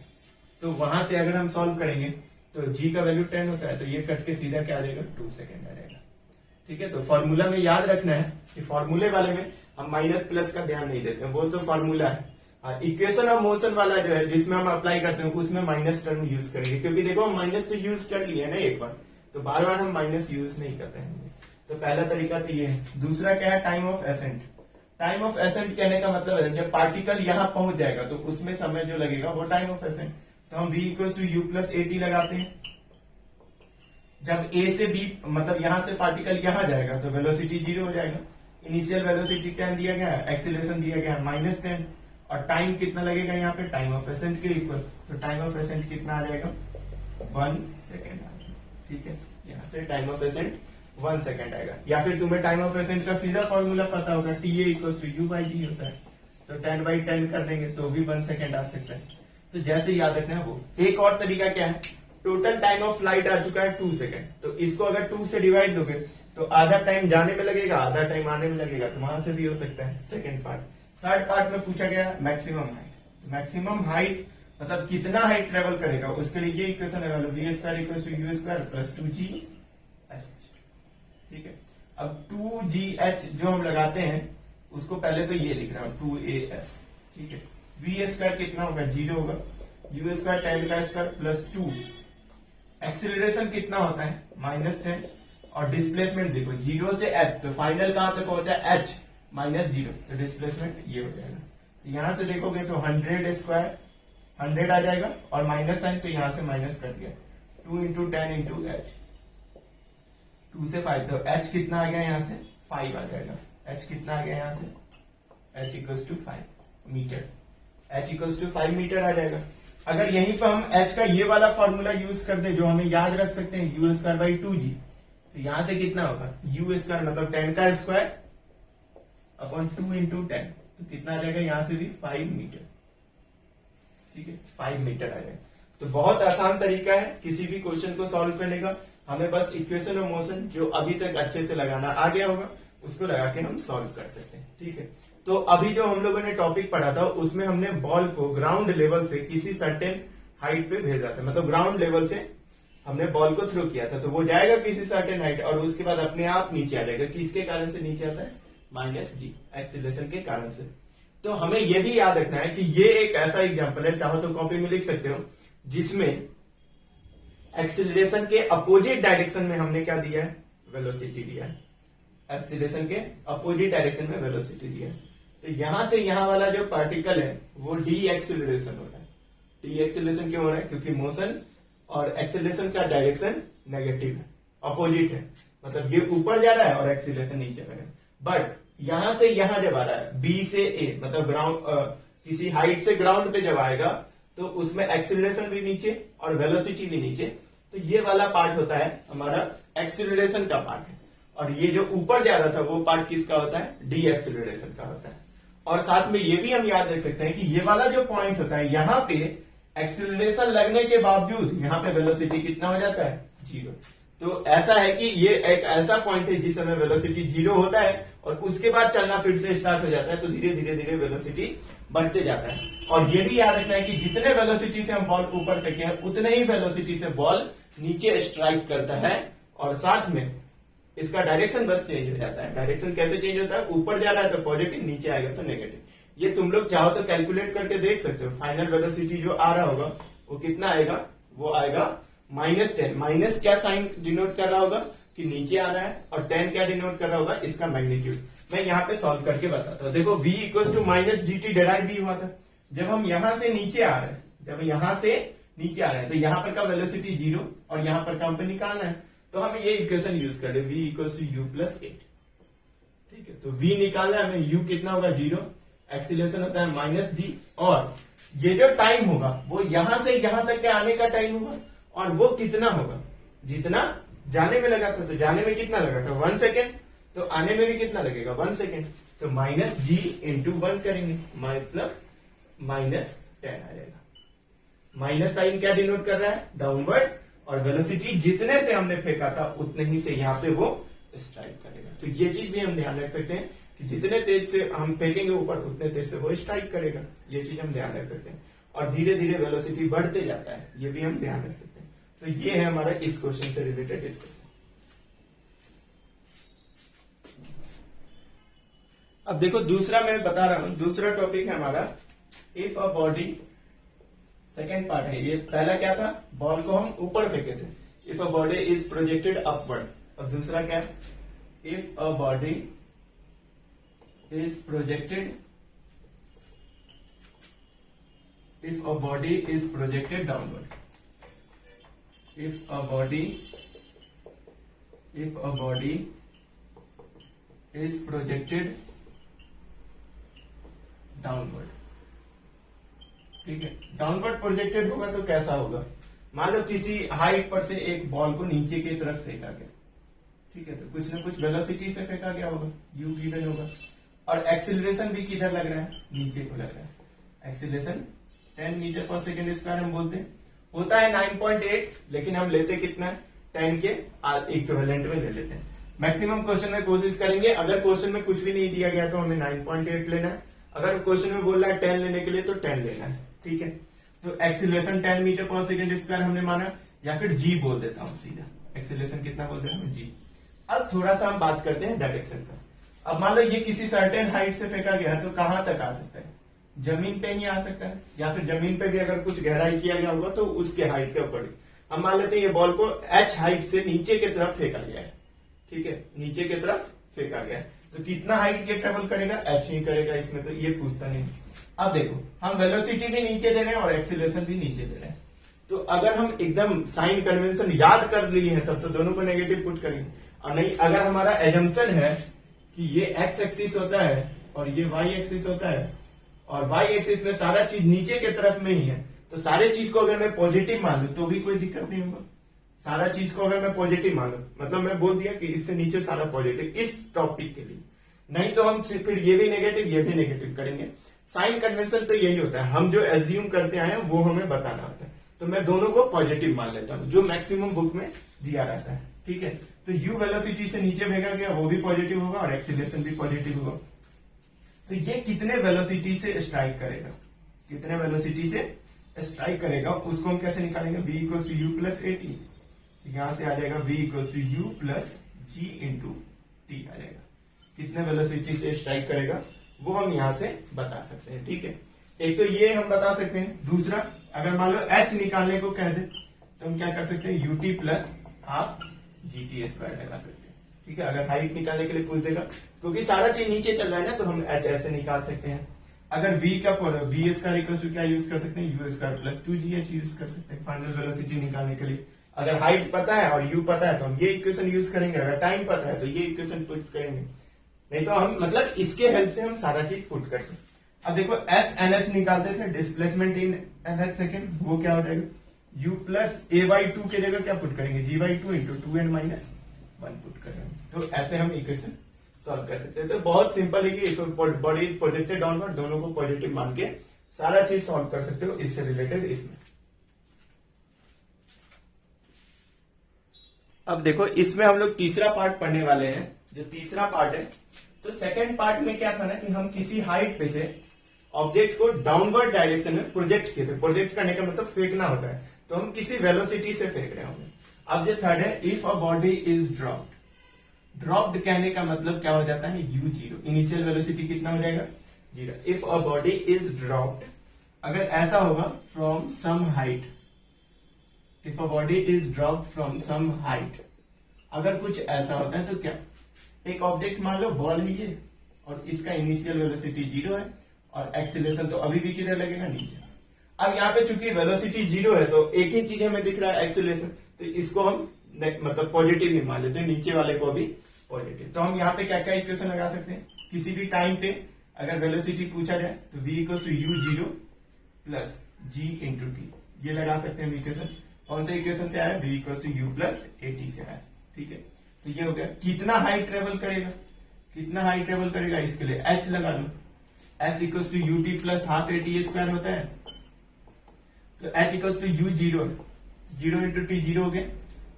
तो वहां से अगर हम सॉल्व करेंगे तो g का वैल्यू 10 होता है, तो ये कट के सीधा क्या आ जाएगा, 2 सेकेंड आ जाएगा। ठीक है, तो फॉर्मूला में याद रखना है कि फॉर्मूले वाले में हम माइनस प्लस का ध्यान नहीं देते हैं, वो तो फॉर्मूला है। इक्वेशन ऑफ मोशन वाला जो है जिसमें हम अप्लाई करते हैं उसमें माइनस टर्म यूज करेंगे, क्योंकि देखो हम माइनस तो यूज कर लिए ना एक बार, तो बार बार हम माइनस यूज नहीं करते हैं। तो पहला तरीका तो ये है। दूसरा क्या है, time of accent. Time of accent कहने का मतलब है जब पार्टिकल यहाँ पहुंच जाएगा तो उसमें समय जो लगेगा वो टाइम ऑफ एसेंट। तो हम v equal to U plus A T लगाते हैं। जब a से b मतलब यहां से पार्टिकल यहां जाएगा तो वेलोसिटी 0 हो जाएगा। इनिशियल वेलोसिटी 10 दिया गया है, एक्सीलरेशन दिया गया है -10, और टाइम कितना लगेगा यहाँ पे, टाइम ऑफ एसेंट के इक्वल। तो टाइम ऑफ एसेंट कितना आ जाएगा, 1 सेकेंड आ जाएगा। ठीक है, यहाँ से टाइम ऑफ एसेंट 1 सेकेंड आएगा। या फिर तुम्हें टाइम ऑफ एसेंट का सीधा फॉर्मूला पता होगा, TA इक्वल टू u/g होता है, तो 10/10 कर देंगे तो भी 1 सेकेंड आ सकता है। तो जैसे याद रखना है वो। एक और तरीका क्या है, टोटल टाइम ऑफ फ्लाइट आ चुका है 2 सेकेंड, तो इसको अगर 2 से डिवाइड दोगे तो आधा टाइम जाने में लगेगा, आधा टाइम आने में लगेगा, तो वहां से भी हो सकता है। Second part. थर्ड पार्ट में पूछा गया मैक्सिमम हाइट। मैक्सिमम हाइट मतलब कितना हाइट ट्रेवल करेगा, उसके लिए ये इक्वेशन है, v square equal to U square plus 2gh। ठीक है, अब 2gh जो हम लगाते हैं उसको पहले तो ये लिख रहा हूं 2as। ठीक है, v स्क्वायर कितना होगा, 0 होगा, u स्क्वायर 10 का स्क्वायर प्लस 2। एक्सीलरेशन कितना होता है, -10, और डिस्प्लेसमेंट देखो 0 से h, तो फाइनल कहां पे पहुंचा, h -0, तो डिस्प्लेसमेंट ये हो जाएगा। तो यहां से देखोगे तो 100 स्क्वायर 100 आ जाएगा, और माइनस साइन तो यहां से माइनस कट गया, 2 इंटू 10 इंटू h, 2 से 5, तो h कितना आ गया यहाँ से 5 आ जाएगा। h कितना आ गया यहाँ से, h equals to 5 metre, h equals to 5 metre आ जाएगा। अगर यहीं पर हम h का ये वाला फॉर्मूला यूज कर दे जो हमें याद रख सकते हैं, u स्क्वायर बाई 2g, तो यहां से कितना होगा, u स्क्वायर मतलब 10 का स्क्वायर अपॉन 2 इंटू 10, तो कितना आ जाएगा यहाँ से भी 5 मीटर। ठीक है, 5 मीटर आ जाएगा। तो बहुत आसान तरीका है किसी भी क्वेश्चन को सॉल्व करने का। हमें बस इक्वेशन ऑफ मोशन जो अभी तक अच्छे से लगाना आ गया होगा उसको लगा के हम सॉल्व कर सकते हैं। ठीक है, तो अभी जो हम लोगों ने टॉपिक पढ़ा था उसमें हमने बॉल को ग्राउंड लेवल से किसी सर्टेन हाइट पे भेजा था, मतलब ग्राउंड लेवल से हमने बॉल को थ्रो किया था, तो वो जाएगा किसी सर्टेन हाइट और उसके बाद अपने आप नीचे आ जाएगा। किसके कारण से नीचे आता है, -g, एक्सीलरेशन के कारण से। तो हमें यह भी याद रखना है कि ये एक ऐसा एग्जाम्पल है, चाहो तो कॉपी में लिख सकते हो, जिसमें एक्सीलरेशन के अपोजिट डायरेक्शन में हमने क्या दिया है, वेलोसिटी दिया है। एक्सीलरेशन के अपोजिट डायरेक्शन में वेलोसिटी दिया है। तो यहां से यहां वाला जो पार्टिकल है वो डी एक्सीलरेशन हो रहा है। डी एक्सीलरेशन क्यों हो रहा है, क्योंकि मोशन और एक्सीलरेशन का डायरेक्शन नेगेटिव है, अपोजिट है, मतलब ये ऊपर जा रहा है और एक्सीलरेशन नीचे आ रहा है। बट यहां से यहां जब आ रहा है, बी से ए मतलब ग्राउंड किसी हाइट से ग्राउंड पे जब आएगा तो उसमें एक्सीलरेशन भी नीचे और वेलोसिटी भी नीचे। तो ये वाला पार्ट होता है हमारा एक्सीलरेशन का पार्ट है, और ये जो ऊपर जा रहा था वो पार्ट किसका होता है, डी एक्सीलरेशन का होता है। और साथ में ये भी हम याद रख सकते हैं कि ये वाला जो पॉइंट होता है यहाँ पे एक्सीलरेशन लगने के बावजूद यहाँ पे वेलोसिटी कितना हो जाता है, 0। तो ऐसा है कि ये एक ऐसा पॉइंट है जिस समय वेलोसिटी 0 होता है और उसके बाद चलना फिर से स्टार्ट हो जाता है, तो धीरे धीरे धीरे वेलोसिटी बढ़ते जाता है। और ये भी याद रखना है कि जितने वेलोसिटी से हम बॉल ऊपर फेंके हैं उतने ही वेलोसिटी से बॉल नीचे स्ट्राइक करता है, और साथ में इसका डायरेक्शन बस चेंज हो जाता है। डायरेक्शन कैसे चेंज होता है, ऊपर जा रहा है तो पॉजिटिव, नीचे आएगा तो नेगेटिव। ये तुम लोग चाहो तो कैलकुलेट करके देख सकते हो। फाइनल वेलोसिटी जो आ रहा होगा वो कितना आएगा, वो आएगा -10। माइनस क्या साइन डिनोट कर रहा होगा कि नीचे आ रहा है, और 10 क्या डिनोट कर रहा होगा, इसका मैग्नीट्यूड। मैं यहाँ पे सॉल्व करके बताता हूँ। देखो v equal to -gt derive भी हुआ था। जब हम यहां से नीचे आ रहे हैं, जब यहां से नीचे आ रहे हैं तो यहाँ पर का वेलोसिटी 0 और यहाँ पर का हमको निकालना है, तो हम ये इक्वेशन यूज कर रहे, v equal to u plus 8। ठीक है, तो v निकालना है हमें, u कितना होगा 0, एक्सीलरेशन होता है -g, और ये जो टाइम होगा वो यहां से यहां तक के आने का टाइम होगा, और वो कितना होगा, जितना जाने में लगा था, तो जाने में कितना लगा था 1 सेकेंड, तो आने में भी कितना लगेगा 1 सेकेंड, तो माइनस जी इंटू 1 करेंगे, मतलब -10 आ जाएगा। माइनस साइन क्या डिनोट कर रहा है, डाउनवर्ड, और वेलोसिटी जितने से हमने फेंका था उतने ही से यहाँ पे वो स्ट्राइक करेगा। तो ये चीज भी हम ध्यान रख सकते हैं कि जितने तेज से हम फेंकेंगे ऊपर उतने तेज से वो स्ट्राइक करेगा, ये चीज हम ध्यान रख सकते हैं। और धीरे धीरे वेलोसिटी बढ़ते जाता है, ये भी हम ध्यान रख सकते हैं। तो ये है हमारा इस क्वेश्चन से रिलेटेड डिस्कशन। अब देखो दूसरा मैं बता रहा हूं, दूसरा टॉपिक है हमारा if a body, second part है ये। पहला क्या था, बॉल को हम ऊपर फेंके थे, if a body is projected upward. अब दूसरा क्या है, if a body is projected, if a body is projected downward, if a body is projected downward, ठीक है। डाउनवर्ड प्रोजेक्टेड होगा तो कैसा होगा, मान लो किसी हाइट पर से एक बॉल को नीचे की तरफ फेंका गया, ठीक है, तो कुछ ना कुछ वेलोसिटी से फेंका गया होगा, u गिवन होगा, और एक्सीलरेशन भी किधर लग रहा है, नीचे को लग रहा है। एक्सीलरेशन 10 मीटर पर सेकेंड स्क्वायर हम बोलते हैं, होता है 9.8, लेकिन हम लेते कितना है 10 के इक्विवेलेंट में ले लेते हैं। मैक्सिमम क्वेश्चन में कोशिश करेंगे, अगर क्वेश्चन में कुछ भी नहीं दिया गया तो हमें 9.8 लेना है, अगर क्वेश्चन में बोल रहा है 10 लेने के लिए तो 10 लेना है, ठीक है। तो एक्सीलरेशन 10 मीटर पर सेकेंड स्क्वायर हमने माना, या फिर जी बोल देता हूं सीधा, एक्सीलरेशन कितना बोल देता हूं, जी। अब थोड़ा सा हम बात करते हैं डायरेक्शन का। अब मान लो ये किसी सर्टेन हाइट से फेंका गया है, तो कहां तक आ सकता है, जमीन पे ही आ सकता है, या फिर जमीन पे भी अगर कुछ गहराई किया गया होगा तो उसके हाइट के ऊपर। हम मान लेते हैं ये बॉल को h हाइट से नीचे की तरफ फेंका गया है, ठीक है, नीचे की तरफ फेंका गया है, तो कितना हाइट ये ट्रेवल करेगा, h ही करेगा, इसमें तो ये पूछता नहीं। अब देखो हम वेलोसिटी भी नीचे दे रहे हैं और एक्सीलरेशन भी नीचे दे रहे हैं, तो अगर हम एकदम साइन कन्वेंशन याद कर लिए हैं तब तो दोनों को नेगेटिव पुट करेंगे, और नहीं अगर हमारा एजम्पशन है कि ये x एक्सिस होता है और ये y एक्सिस होता है, और y एक्सिस में सारा चीज नीचे के तरफ में ही है, तो सारे चीज को अगर मैं पॉजिटिव मान लू तो भी कोई दिक्कत नहीं होगा। सारा चीज को अगर मैं पॉजिटिव मान लू, मतलब मैं बोल दिया कि इससे नीचे सारा पॉजिटिव इस टॉपिक के लिए, नहीं तो हम फिर ये भी नेगेटिव करेंगे। साइन कन्वेंशन तो यही होता है, हम जो एज्यूम करते आए हैं वो हमें बताना होता है, तो मैं दोनों को पॉजिटिव मान लेता हूं जो मैक्सिमम बुक में दिया रहता है, ठीक है। तो u वेलोसिटी से नीचे भेजा गया वो भी पॉजिटिव होगा और एक्सीलरेशन भी पॉजिटिव होगा। तो ये कितने वेलोसिटी से स्ट्राइक करेगा, कितने वेलोसिटी से स्ट्राइक करेगा, उसको हम कैसे निकालेंगे, v equal to U plus A T, यहां से आ जाएगा v equal to U plus G into T आ जाएगा। कितने वेलोसिटी से स्ट्राइक करेगा वो हम यहां से बता सकते हैं, ठीक है। एक तो ये हम बता सकते हैं, दूसरा अगर मान लो h निकालने को कह दे तो हम क्या कर सकते हैं, ut plus half G T square लगा सकते हैं, ठीक है। अगर हाइट निकालने के लिए पूछ देगा, क्योंकि सारा चीज नीचे चल रहा है ना, तो हम h ऐसे निकाल सकते हैं। अगर v का v स्क्वायर इक्वल टू क्या यूज कर सकते हैं, u square plus 2gh use कर सकते हैं फाइनल वेलोसिटी निकालने के लिए। अगर हाइट पता है और u पता है तो हम ये इक्वेशन यूज करेंगे, अगर टाइम पता है तो ये इक्वेशन पुट करेंगे, नहीं तो हम मतलब इसके हेल्प से हम सारा चीज पुट कर सकते। अब देखो एस एन एच निकालते थे, displacement in an H second, वो क्या हो जाएगा, u plus A by two के जगह क्या पुट करेंगे, g by two into 2n minus 1 put करेंगे। तो ऐसे हम इक्वेशन सॉल्व कर सकते हैं। तो बहुत सिंपल है कि बॉडी इज प्रोजेक्टेड डाउनवर्ड, दोनों को पॉजिटिव मान के सारा चीज सॉल्व कर सकते हो इससे रिलेटेड इसमें। अब देखो इसमें हम लोग तीसरा पार्ट पढ़ने वाले हैं, जो तीसरा पार्ट है। तो सेकेंड पार्ट में क्या था ना कि हम किसी हाइट पे से ऑब्जेक्ट को डाउनवर्ड डायरेक्शन में प्रोजेक्ट किए थे। प्रोजेक्ट करने का मतलब फेंकना होता है, तो हम किसी वेलोसिटी से फेंक रहे होंगे। अब जो थर्ड है, if a body is dropped, dropped कहने का मतलब क्या हो जाता है, u जीरो, इनिशियल वेलोसिटी कितना हो जाएगा, zero. If a body is dropped, अगर ऐसा होगा from some height, if a body is dropped from some height, अगर कुछ ऐसा होता है तो क्या, एक ऑब्जेक्ट मान लो बॉल है ये, और इसका इनिशियल वेलोसिटी जीरो है और एक्सीलरेशन तो अभी भी किधर लगेगा, नीचे। अब यहाँ पे चूंकि वेलोसिटी जीरो है तो एक ही चीज हमें दिख रहा है एक्सीलरेशन, तो इसको हम मतलब पॉजिटिव ही मान लेते हैं, नीचे वाले को भी पॉजिटिव। तो हम यहाँ पे क्या क्या इक्वेशन लगा सकते हैं, किसी भी टाइम पे अगर वेलोसिटी पूछा जाए तो v equal to U zero plus G into T, ये लगा सकते हैं इक्वेशन। कौन से इक्वेशन से आया, v equal to U plus A T से आया। ठीक है, तो ये हो गया। कितना हाइट ट्रेवल करेगा, कितना हाइट ट्रेवल करेगा, इसके लिए h लगा लो। s equal to U T plus half A T square होता है, तो h equal to U zero, zero into T zero हो गया,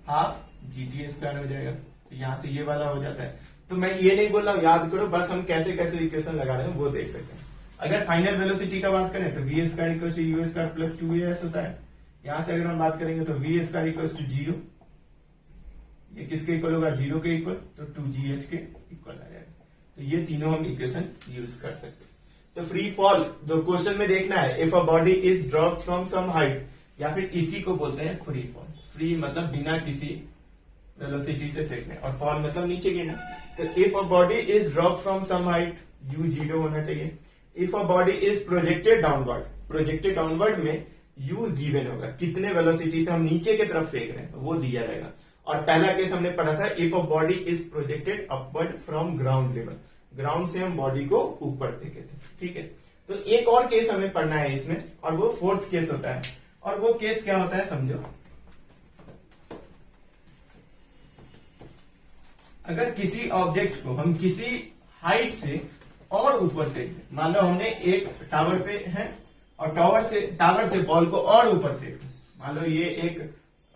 हाफ जी टी स्क्वायर हो जाएगा। तो यहां से ये वाला हो जाता है। तो मैं ये नहीं बोल रहा हूं याद करो, बस हम कैसे कैसे इक्वेशन लगा रहे हैं वो देख सकते हैं। अगर फाइनल वेलोसिटी का बात करें तो V square equal to U square plus 2as होता है। यहां से अगर हम बात करेंगे तो V square equal to zero, ये किसके इक्वल होगा, जीरो के इक्वल, तो 2gh के इक्वल आ जाएगा। तो ये तीनों हम इक्वेशन यूज कर सकते हैं। तो फ्री फॉल जो क्वेश्चन में देखना है, if a body is drop from some height, या फिर इसी को बोलते हैं फ्री फॉल। फ्री मतलब बिना किसी वेलोसिटी से फेंकने, और फॉल मतलब नीचे गिरना। तो if a body is drop from some height, U zero होना चाहिए। If a body is projected downward, projected downward में यू गिवन होगा, कितने वेलोसिटी से हम नीचे की तरफ फेंक रहे हैं वो दिया रहेगा। और पहला केस हमने पढ़ा था, if a body is projected upward from ground level, ground से हम बॉडी को ऊपर फेंके थे। ठीक है, तो एक और केस हमें पढ़ना है इसमें, और वो फोर्थ केस होता है। और वो केस क्या होता है समझो, अगर किसी ऑब्जेक्ट को हम किसी हाइट से और ऊपर फेंक, मान लो हमने एक टावर पे है और टावर से बॉल को और ऊपर फेंक, मान लो ये एक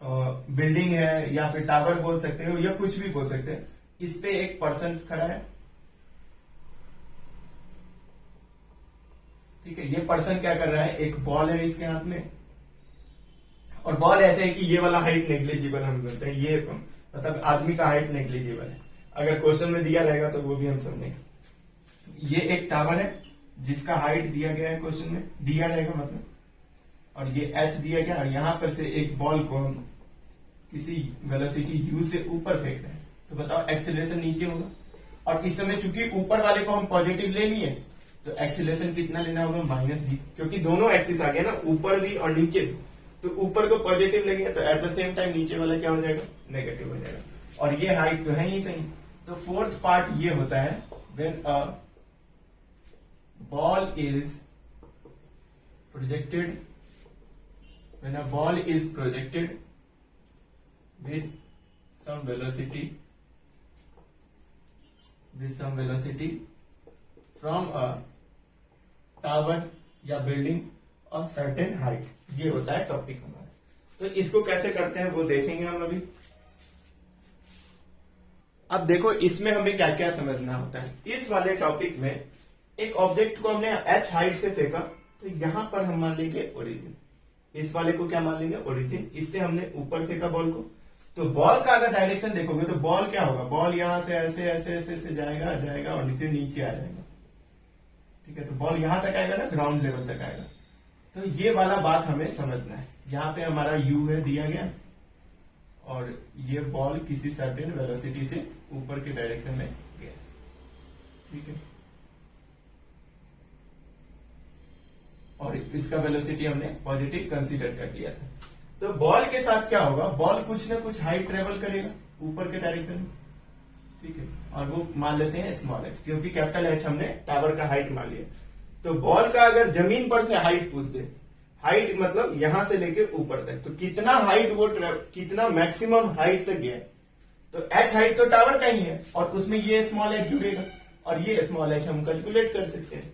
बिल्डिंग है या फिर टावर बोल सकते हो या कुछ भी बोल सकते हैं, इस पे एक पर्सन खड़ा है। ठीक है, ये पर्सन क्या कर रहा है, एक बॉल है इसके हाथ में, और बॉल ऐसे है कि ये वाला हाइट नेग्लिजिबल हम बोलते हैं, ये मतलब आदमी का हाइट नेग्लिजिबल है। अगर क्वेश्चन में दिया रहेगा तो वो भी हम समझेंगे। ये एक टावर है जिसका हाइट दिया गया है, क्वेश्चन में दिया रहेगा मतलब, और ये h दिया गया, और यहां पर से एक बॉल को हम किसी वेलोसिटी u से ऊपर फेंक रहे हैं। तो बताओ एक्सीलरेशन नीचे होगा, और इस समय चूंकि ऊपर वाले को हम पॉजिटिव ले लिए तो एक्सीलरेशन कितना लेना होगा, -g, क्योंकि दोनों एक्सिस आ गया ना, ऊपर भी और नीचे भी। तो ऊपर को पॉजिटिव लेंगे तो एट द सेम टाइम नीचे वाला क्या हो जाएगा, नेगेटिव हो जाएगा। और ये हाइट तो है ही सही। तो फोर्थ पार्ट ये होता है, when a ball is projected, when a ball is projected with some velocity from a tower या building of certain height, ये होता है टॉपिक हमारा। तो इसको कैसे करते हैं वो देखेंगे हम अभी। अब देखो इसमें हमें क्या क्या समझना होता है। इस वाले टॉपिक में एक ऑब्जेक्ट को हमने h हाइट से फेंका, तो यहां पर हम मान लेंगे ओरिजिन, इस वाले को क्या मान लेंगे, ओरिजिन। इससे हमने ऊपर फेंका बॉल को, तो बॉल का अगर डायरेक्शन देखोगे तो बॉल क्या होगा, बॉल यहां से ऐसे ऐसे ऐसे से जाएगा और फिर नीचे आ जाएगा। ठीक है, तो बॉल यहां तक आएगा ना, ग्राउंड लेवल तक आएगा। तो ये वाला बात हमें समझना है। यहाँ पे हमारा u है दिया गया, और ये बॉल किसी सर्टेन वेलोसिटी से ऊपर के डायरेक्शन में गया। ठीक है, और इसका वेलोसिटी हमने पॉजिटिव कंसीडर कर लिया था। तो बॉल के साथ क्या होगा, बॉल कुछ ना कुछ हाइट ट्रेवल करेगा ऊपर के डायरेक्शन में। ठीक है, और वो मान लेते हैं स्मॉल h, क्योंकि कैपिटल H हमने टावर का हाइट मान लिया। तो बॉल का अगर जमीन पर से हाइट पूछ दे, हाइट मतलब यहां से लेके ऊपर तक, तो कितना हाइट वो कितना मैक्सिमम हाइट तक गया, तो h हाइट तो टावर का ही है, और उसमें ये स्मॉल h जुड़ेगा, और ये स्मॉल h हम कैलकुलेट कर सकते हैं।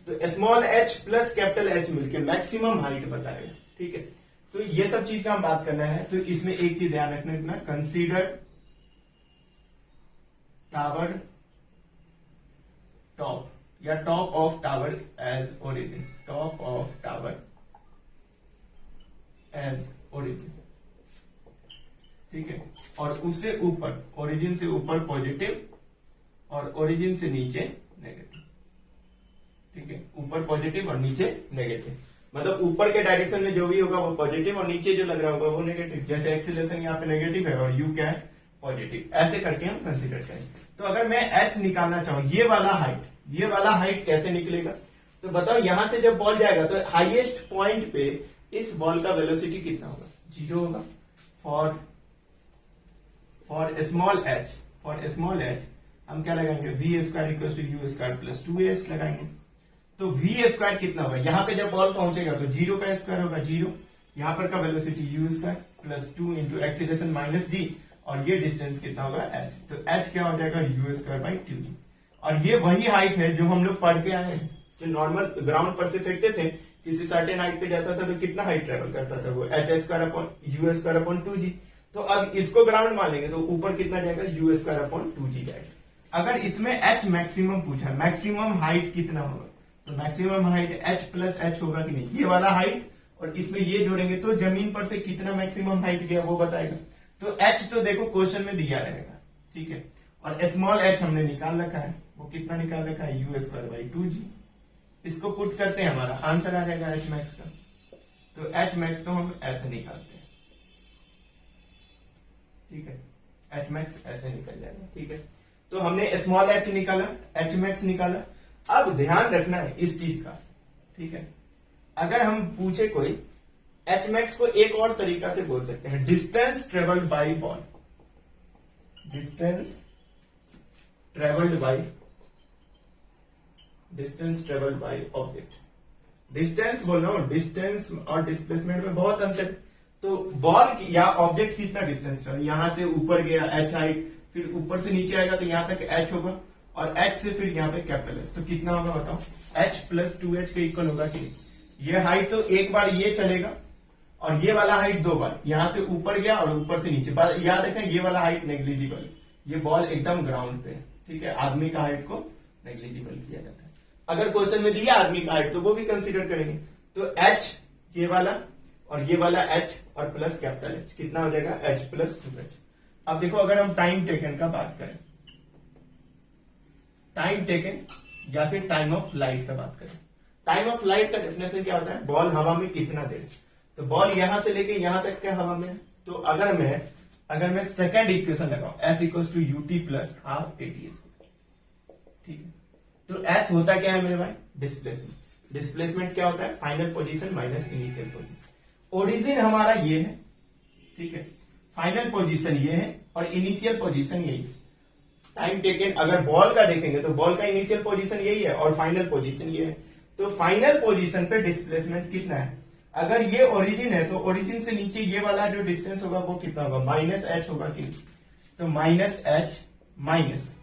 तो small h plus capital H मिलके मैक्सिमम हाइट बताएगा। ठीक है, तो ये सब चीज का हम बात करना है। तो इसमें एक चीज ध्यान रखना, कंसीडर टावर टॉप या top of tower as origin, top of tower as origin. ठीक है, और उससे ऊपर, ओरिजिन से ऊपर पॉजिटिव और ओरिजिन से नीचे नेगेटिव। ठीक है, ऊपर पॉजिटिव और नीचे नेगेटिव, मतलब ऊपर के डायरेक्शन में जो भी होगा वो पॉजिटिव और नीचे जो लग रहा होगा वो नेगेटिव। जैसे एक्सीलरेशन यहाँ पे नेगेटिव है और यू क्या है, पॉजिटिव। ऐसे करके हम कंसीडर करें। तो अगर मैं h निकालना चाहूं, ये वाला हाइट कैसे निकलेगा, तो बताओ यहां से जब बॉल जाएगा तो हाईएस्ट पॉइंट पे इस बॉल का वेलोसिटी कितना होगा, 0 होगा। फॉर स्मॉल h हम क्या लगाएंगे, v square equal to U square plus 2as लगाएंगे। तो v स्क्वायर कितना होगा, यहां पे जब बॉल पहुंचेगा तो 0 का स्क्वायर होगा 0, यहाँ पर का velocity u square plus 2 into acceleration minus g, और ये डिस्टेंस कितना होगा h, तो h क्या हो जाएगा u स्क्वायर बाई 2g। और ये वही हाइट है जो हम लोग पढ़ के आए हैं, जो नॉर्मल ग्राउंड पर से फेंकते थे, किसी सर्टेन हाइट पे जाता था तो कितना हाइट ट्रेवल करता था वो h square upon u square upon 2g। तो अब इसको ग्राउंड मान लेंगे तो ऊपर कितना जाएगा u स्क्वायर अपॉन 2g जाएगा। अगर इसमें h मैक्सिमम पूछा, मैक्सिमम हाइट कितना होगा, तो maximum height h plus h होगा कि नहीं, ये वाला हाइट और इसमें ये जोड़ेंगे तो जमीन पर से कितना मैक्सिमम हाइट गया वो बताएगा। तो h तो देखो क्वेश्चन में दिया रहेगा, ठीक है, और स्मॉल h हमने निकाल रखा है, वो कितना निकाल रखा है u स्क्वायर बाई 2g। इसको पुट करते हैं, हमारा आंसर आ जाएगा h मैक्स का। तो h मैक्स तो हम ऐसे निकालते हैं, ठीक है, h मैक्स ऐसे निकल जाएगा, ठीक है। तो हमने स्मॉल h निकाला, h मैक्स निकाला। अब ध्यान रखना है इस चीज का, ठीक है, अगर हम पूछे कोई h मैक्स को एक और तरीका से बोल सकते हैं, distance travelled by ball, distance travelled by object. Distance बोल रहा हूं, डिस्टेंस और डिस्प्लेसमेंट में बहुत अंतर है। तो बॉल या ऑब्जेक्ट कितना डिस्टेंस, यहां से ऊपर गया h हाइट, फिर ऊपर से नीचे आएगा तो यहां तक h होगा, और h से फिर यहाँ पे कैपिटल h, तो कितना होगा बताओ, h प्लस 2h के इक्वल होगा कि नहीं। ये हाइट तो एक बार ये चलेगा, और ये वाला हाइट दो बार, यहां से ऊपर गया और ऊपर से नीचे। याद रखें ये वाला हाइट नेग्लिजिबल, ये बॉल एकदम ग्राउंड पे, ठीक है, आदमी का हाइट को नेग्लिजिबल किया जाता है। अगर क्वेश्चन में दिया आदमी का हाइट तो वो भी कंसीडर करेंगे। तो h ये वाला और ये वाला h और प्लस कैपिटल H कितना हो जाएगा, h प्लस 2h। अब देखो अगर हम टाइम टेकन का बात करें, टाइम टेकन या फिर टाइम ऑफ फ्लाइट का बात करें, टाइम ऑफ फ्लाइट का डेफिनेशन क्या होता है, बॉल हवा में कितना देर, तो बॉल यहां से लेके यहां तक क्या हवा में है। तो अगर मैं सेकेंड इक्वेशन लगाऊं s equal to ut plus half at square, ठीक है, तो s होता क्या है मेरे भाई, डिस्प्लेसमेंट। डिस्प्लेसमेंट क्या होता है, final position minus initial position. Origin हमारा ये है, ठीक है, फाइनल पोजीशन ये है और इनिशियल पोजीशन यही है। टाइम टेकन अगर बॉल का देखेंगे तो बॉल का इनिशियल पोजीशन यही है और फाइनल पोजीशन ये है। तो फाइनल पोजीशन पे डिस्प्लेसमेंट कितना है, अगर ये ओरिजिन है तो ओरिजिन से नीचे ये वाला जो डिस्टेंस होगा वो कितना होगा, माइनस h होगा कि, तो माइनस h माइनस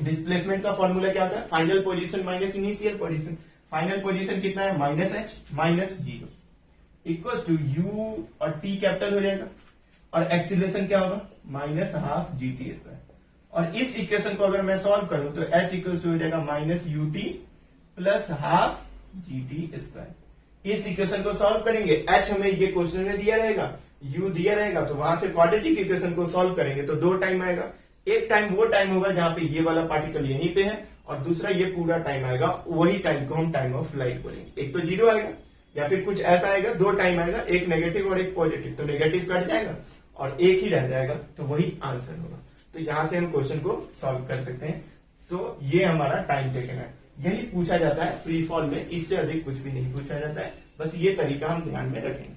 डिस्प्लेसमेंट का फॉर्मूला क्या होता है, final position minus initial position. Final position कितना है, माइनस h माइनस 0 इक्वल टू u और t कैपिटल हो जाएगा, और एक्सीलरेशन क्या होगा, माइनस हाफ gt स्क्वायर। और इस इक्वेशन को अगर मैं सॉल्व करूं तो h इक्वल टू हो जाएगा minus ut plus half gt square. इस इक्वेशन को सॉल्व करेंगे, h हमें ये क्वेश्चन में दिया रहेगा, u दिया रहेगा, तो वहां से क्वाड्रेटिक इक्वेशन को सॉल्व करेंगे तो दो टाइम आएगा। एक टाइम वो टाइम होगा जहां पे ये वाला पार्टिकल यहीं पे है, और दूसरा ये पूरा टाइम आएगा, वही टाइम को हम टाइम ऑफ फ्लाइट बोलेंगे। एक तो 0 आएगा या फिर कुछ ऐसा आएगा, दो टाइम आएगा, एक नेगेटिव और एक पॉजिटिव, तो नेगेटिव कट जाएगा और एक ही रह जाएगा, तो वही आंसर होगा। तो यहां से हम क्वेश्चन को सॉल्व कर सकते हैं। तो ये हमारा टाइम टेकन है, यही पूछा जाता है फ्री फॉल में, इससे अधिक कुछ भी नहीं पूछा जाता है, बस ये तरीका हम ध्यान में रखेंगे।